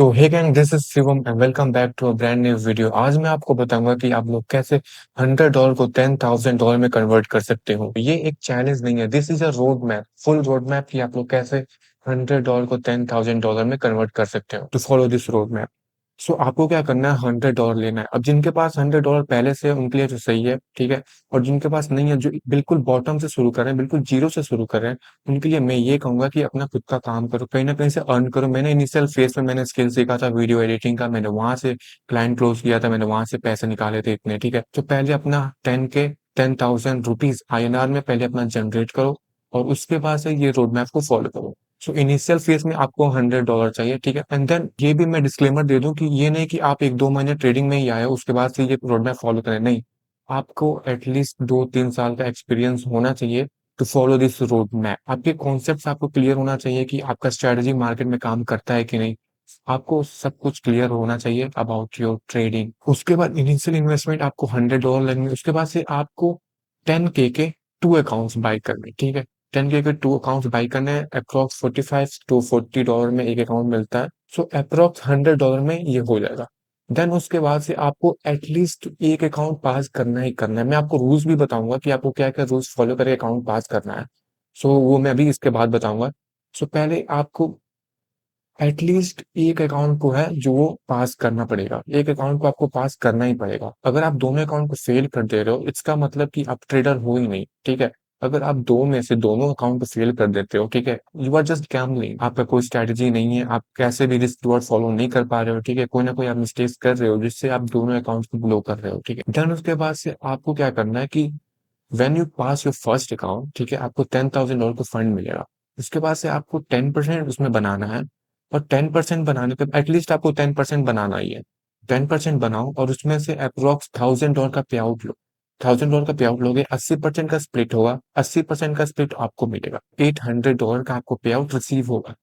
तो hey gang, this is Shivam and welcome back to a brand new video. आज मैं आपको बताऊंगा कि आप लोग कैसे $100 को $10,000 में कन्वर्ट कर सकते हो। ये एक चैलेंज नहीं है, this is a road map, full road map कि आप लोग कैसे $100 को $10,000 में कन्वर्ट कर सकते हो। To follow this road map, so आपको क्या करना है, $100 लेना है। अब जिनके पास $100 पहले से है, उनके लिए तो सही है, ठीक है। और जिनके पास नहीं है, जो बिल्कुल बॉटम से शुरू कर रहे हैं, बिल्कुल जीरो से शुरू कर रहे हैं, उनके लिए मैं ये कहूंगा कि अपना खुद का काम करो, कहीं ना कहीं से अर्न करो। मैंने इनिशियल फेज में मैंने स्किल सीखा था वीडियो एडिटिंग का, मैंने वहां से क्लाइंट क्लोज किया था, मैंने वहां से पैसे निकाले थे इतने, ठीक है। तो पहले अपना 10,000 रुपीज INR में पहले अपना जनरेट करो, और उसके बाद से ये रोड मैप को फॉलो करो। सो इनिशियल फेज में आपको $100 चाहिए, ठीक है। एंड देन ये भी मैं डिस्क्लेमर दे दूं कि ये नहीं कि आप 1-2 महीने ट्रेडिंग में ही आए हो उसके बाद से ये रोड मैप फॉलो करें, नहीं। आपको एटलीस्ट 2-3 साल का एक्सपीरियंस होना चाहिए to follow this road map. आपके कॉन्सेप्ट आपको क्लियर होना चाहिए कि आपका स्ट्रेटजी मार्केट में काम करता है कि नहीं। आपको सब कुछ क्लियर होना चाहिए अबाउट योर ट्रेडिंग। उसके बाद इनिशियल इन्वेस्टमेंट आपको $100 लगेंगे। उसके बाद से आपको 10K के 2 अकाउंट्स बाय करने, ठीक है। 10K के 2 अकाउंट्स बाय करने हैं। अप्रोक्स $45 to $40 में एक अकाउंट मिलता है। सो अप्रोक्स $100 में ये हो जाएगा। देन उसके बाद से आपको एटलीस्ट एक अकाउंट पास करना ही करना है। मैं आपको रूल्स भी बताऊंगा कि आपको क्या क्या रूल्स फॉलो करके अकाउंट पास करना है। सो वो मैं अभी इसके बाद बताऊंगा। सो पहले आपको एटलीस्ट एक अकाउंट को है जो वो पास करना पड़ेगा, एक अकाउंट को आपको पास करना ही पड़ेगा। अगर आप दोनों अकाउंट को फेल कर दे रहे हो, इसका मतलब कि आप ट्रेडर हो ही नहीं, ठीक है। अगर आप दो में से दोनों अकाउंट को फेल कर देते हो, ठीक है, यू आर जस्ट गैम्बलिंग। आपका कोई स्ट्रैटेजी नहीं है, आप कैसे भी रिस्क रिवॉर्ड फॉलो नहीं कर पा रहे हो, ठीक है। कोई ना कोई आप मिस्टेक्स कर रहे हो जिससे आप दोनों अकाउंट को ब्लो कर रहे हो, ठीक है। देन उसके बाद से आपको क्या करना है कि when you pass your first account, ठीक है, आपको $10,000 का फंड मिलेगा। उसके बाद से आपको 10% उसमें बनाना है। और 10% बनाने पे एटलीस्ट आपको 10% बनाना ही है। 10% बनाओ और उसमें से अप्रोक्स $1,000 का पे आउट लो। $1,000 का पे आउट लोगे, 80% का स्प्लिट होगा, 80% का स्प्लिट आपको मिलेगा। $800 का आपको पे आउट रिसीव होगा।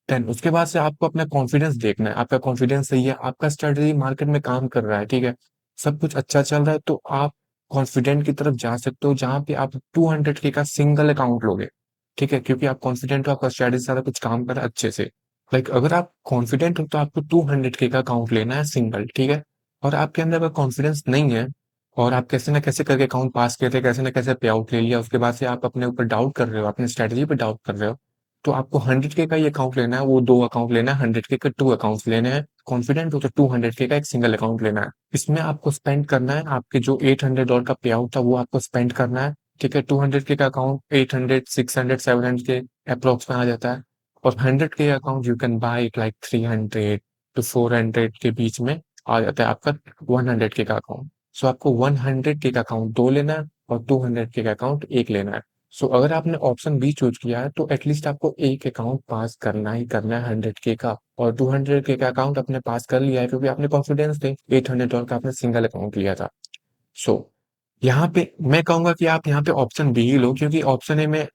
देन उसके बाद से आपको अपना कॉन्फिडेंस देखना है। आपका कॉन्फिडेंस सही है, आपका स्ट्रेटजी मार्केट में काम कर रहा है, ठीक है, सब कुछ अच्छा चल रहा है, तो आप कॉन्फिडेंट की तरफ जा सकते हो जहां पे आप 200K का सिंगल अकाउंट लोगे, ठीक है, क्योंकि आप कॉन्फिडेंट हो, आपका स्ट्रेटजी सारा कुछ काम कर रहा है अच्छे से। लाइक अगर आप कॉन्फिडेंट हो तो आपको 200K का अकाउंट लेना है सिंगल, ठीक है। और आपके अंदर अगर कॉन्फिडेंस नहीं है, और आप कैसे ना कैसे करके अकाउंट पास किए थे, कैसे ना कैसे पे आउट ले लिया, उसके बाद से आप अपने ऊपर डाउट कर रहे हो, अपने स्ट्रेटजी पे डाउट कर रहे हो, तो आपको 100K का ही अकाउंट लेना है, वो दो अकाउंट लेना है, 100K के 2 अकाउंट्स लेने हैं। कॉन्फिडेंट हो तो 200K का एक सिंगल अकाउंट लेना है। इसमें आपको स्पेंड करना है, आपके जो $800 का पे आउट था वो आपको स्पेंड करना है, ठीक है। 200K का अकाउंट 800, 600, 700 के अप्रोक्स में आ जाता है। और 100K account you can buy it like 300 to 400 के बीच में आ जाता है आपका 100K का अकाउंट। सो आपको 100K का अकाउंट दो लेना है, और 200K का अकाउंट एक लेना है। सो अगर आपने ऑप्शन बी चूज किया है तो एटलीस्ट आपको एक अकाउंट पास करना ही करना है 100K का। और 200K का अकाउंट आपने पास कर लिया है क्योंकि आपने कॉन्फिडेंस थे, $800 का आपने सिंगल अकाउंट लिया था। सो यहाँ पे मैं कहूंगा कि आप यहाँ पे ऑप्शन बी ही लो, क्योंकि ऑप्शन ए में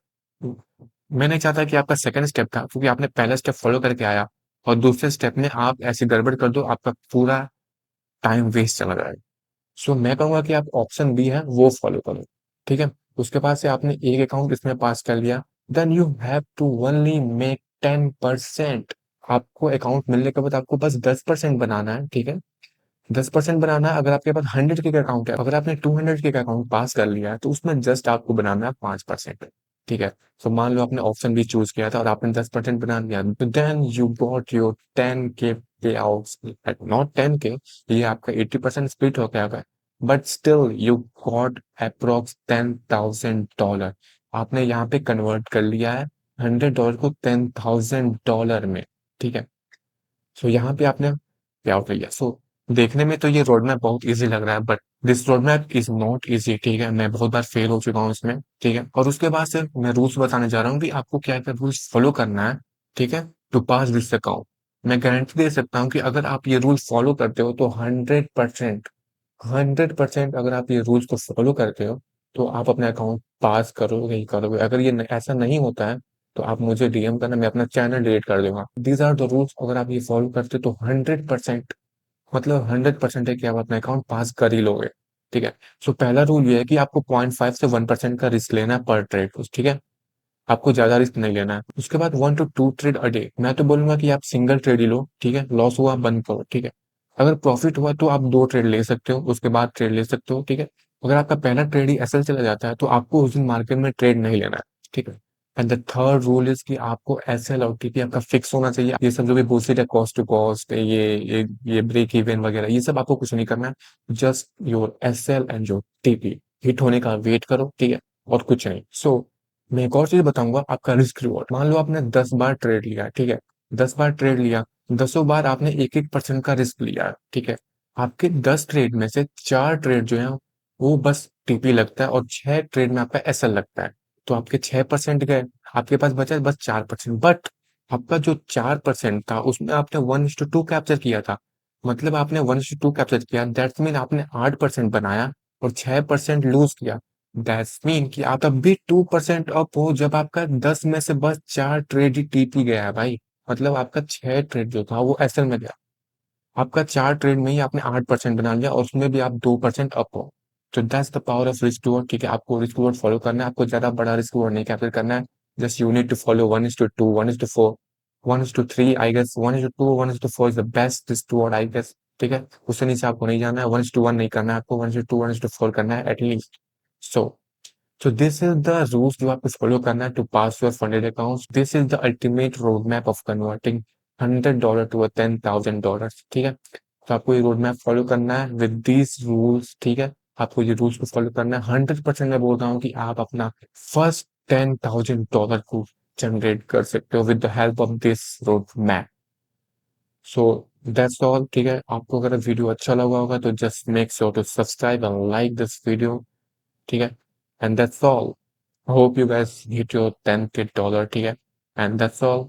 मैं नहीं चाहता कि आपका सेकंड स्टेप था, क्योंकि आपने पहला स्टेप फॉलो करके आया और दूसरे स्टेप में आप ऐसी गड़बड़ कर दो, आपका पूरा टाइम वेस्ट चला जाएगा। सो मैं कहूंगा कि आप ऑप्शन बी है वो फॉलो करो, ठीक है। उसके बाद से आपने एक अकाउंट इसमें पास कर लिया, then you have to only make 10%। आपको अकाउंट मिलने के बाद आपको बस 10% बनाना है, ठीक है। 10% बनाना है। अगर आपके पास 100K का अकाउंट है, अगर आपने 200K का अकाउंट पास कर लिया है, तो उसमें जस्ट आपको बनाना है 5%, ठीक है। तो मान लो आपने ऑप्शन बी चूज किया था और आपने 10% बना लिया, then you got your 10K पे आउट, नॉट 10K, ये आपका 80% स्प्लिट हो गया है, but still you got approx $10,000। आपने यहाँ पे कन्वर्ट कर लिया है $100 को $10,000 में, ठीक है। सो यहाँ पे आपने पे आउट लिया। सो देखने में तो ये रोड मैप बहुत इजी लग रहा है, but this road map is not easy, ठीक है। मैं बहुत बार फेल हो चुका हूँ इसमें, ठीक है। और उसके बाद से मैं रूल्स बताने जा रहा हूँ कि आपको क्या क्या रूल्स फॉलो करना है, ठीक है, टू पास दिस अकाउंट। मैं गारंटी दे सकता हूँ कि अगर आप ये रूल्स फॉलो करते हो तो 100% अगर आप ये रूल्स को फॉलो करते हो तो आप अपना अकाउंट पास करोगे ही करोगे। अगर ये ऐसा नहीं होता है तो आप मुझे डीएम करना, मैं अपना चैनल डिलीट कर दूंगा। दीज आर द रूल्स, अगर आप ये फॉलो करते हो तो 100%, मतलब 100% है कि आप अपना अकाउंट पास कर ही लोगे, ठीक है। सो पहला रूल ये है कि आपको 0.5 से 1% का रिस्क लेना है पर ट्रेड, ठीक है। आपको ज़्यादा रिस्क नहीं लेना है। उसके बाद 1 टू 2 ट्रेड अ डे, मैं तो बोलूँगा कि आप सिंगल ट्रेड ही लो, ठीक है? लॉस हुआ बंद करो, ठीक है? अगर प्रॉफिट हुआ तो आप 2 ट्रेड ले सकते हो, उसके बाद ट्रेड ले सकते हो, ठीक है? अगर आपका पहला ट्रेड ही एसएल चला जाता है, तो आपको उस दिन मार्केट में ट्रेड नहीं लेना है, ठीक है? And the third rule is कि आपको एसएल और टीपी आपका फिक्स होना चाहिए। ये सब जो भी बुllshit है, कॉस्ट टू कॉस्ट, ये ब्रेक इवन वगैरह, ये सब आपको कुछ नहीं करना है। Just your SL and your TP hit होने का वेट करो, ठीक है? और कुछ नहीं। सो मैं एक और चीज़ बताऊँगा, आपका रिस्क रिवॉर्ड। मान लो आपने 10 बार ट्रेड लिया, ठीक है? 10 बार ट्रेड लिया, दसों बार आपने 1-1% का रिस्क लिया, ठीक है? आपके 10 ट्रेड में से 4 ट्रेड जो हैं, वो बस टीपी लगता है और 6 ट्रेड में आपका एसएल लगता है। तो आपके 6% गए, आपके पास बचा बस 4%। बट आपका जो 4% था, उसमें आपने 1:2 कैप्चर किया था। मतलब आपने 1:2 कैप्चर किया, दैट्स मीन आपने 8% बनाया और 6% लूज़ किया। दैट्स मीन कि आप तब भी 2% अप हो, जब आपका 10 में से बस 4 ट्रेड ही टीपी गया है भाई। मतलब आपका 6 ट्रेड जो था वो एसएल में गया। आपका 4 ट्रेड में ही आपने 8% बना लिया और उसमें भी आप 2% अप हो। तो that's the power of risk reward, ठीक है? आपको रिस्क रिवॉर्ड फॉलो करना है, आपको ज़्यादा बड़ा रिस्क रिवॉर्ड नहीं कैप्चर करना है। Just you need to follow 1:2, 1:4, 1:3, I guess 1:2, 1:4 is the best risk reward, I guess, ठीक है? उससे नीचे आपको नहीं जाना है, 1:1 नहीं करना है आपको, 1:2, 1:4 करना है at least. So So this is the rules जो आपको फॉलो करना है to pass your funded accounts. This is the ultimate roadmap of converting $100 to a $10,000, ठीक है? तो आपको ये रोड मैप फॉलो करना है विद दीज रूल्स, ठीक है? आपको ये रूल्स को फॉलो करना है। 100% मैं बोल रहा हूँ कि आप अपना फर्स्ट $10,000 को जनरेट कर सकते हो with the help of this road map. So that's all, ठीक है? आपको अगर वीडियो अच्छा लगा होगा तो just make sure to subscribe and like this video, ठीक है? And that's all. Hope you guys hit your $10K, ठीक है? And that's all.